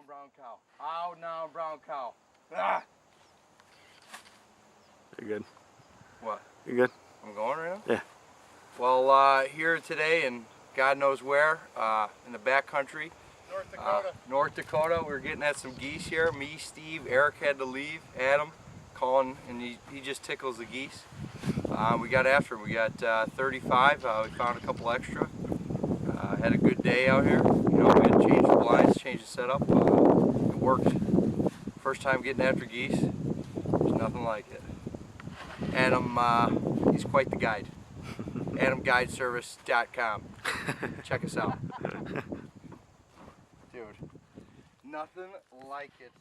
down, brown cow. Out now, brown cow. Ah! You're good. What? You're good. I'm going right now? Yeah. Well, here today in God knows where, in the backcountry. North Dakota. North Dakota. We're getting at some geese here. Me, Steve, Eric had to leave. Adam, calling, and he just tickles the geese. We got after him. We got 35. We found a couple extra. Had a good day out here. You know, we had to change the blinds, change the setup. It worked. First time getting after geese. There's nothing like it. Adam, he's quite the guide. AdamGuideService.com. Check us out. Dude, nothing like it.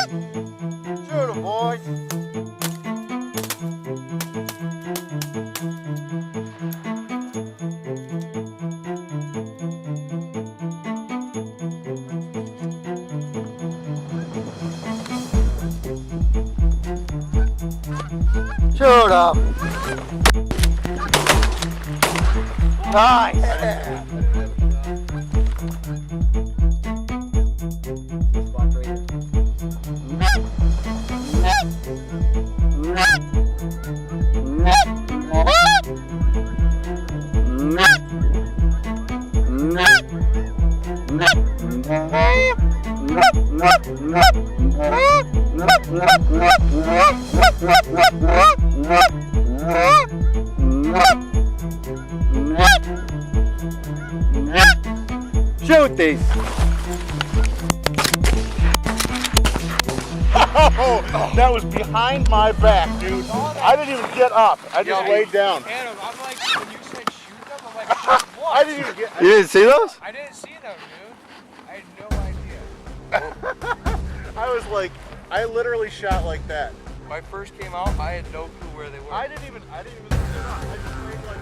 Shoot 'em, boys. Shoot 'em. Nice. Shoot these. Oh, that was behind my back, dude. I didn't even get up. I just laid down. Adam, I'm like, when you said shoot them, I'm like, shoot what? I didn't even get. You didn't see those? I didn't see them, dude. I had no idea. I was like, I literally shot like that. When I first came out, I had no clue where they were. I didn't even sit up. I just laid like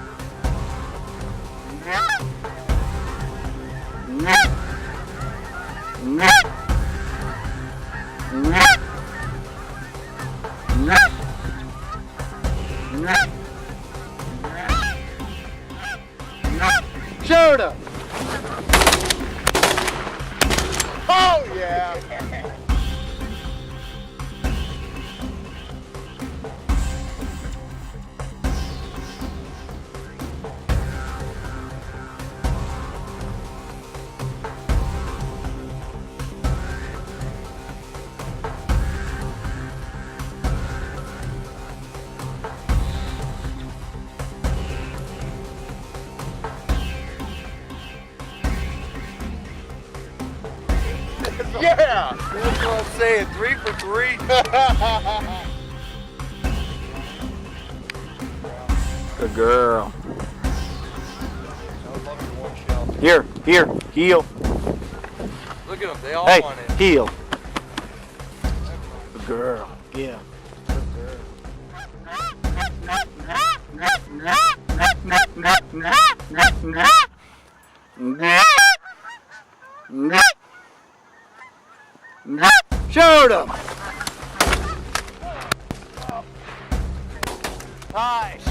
Shoot 'em. oh yeah. Yeah! That's what I'm saying. 3 for 3. Good girl. I would love your one shell. Here, heel. Look at them. They all Hey, want it. heel. Good girl. Yeah. Shoot 'em. Nice.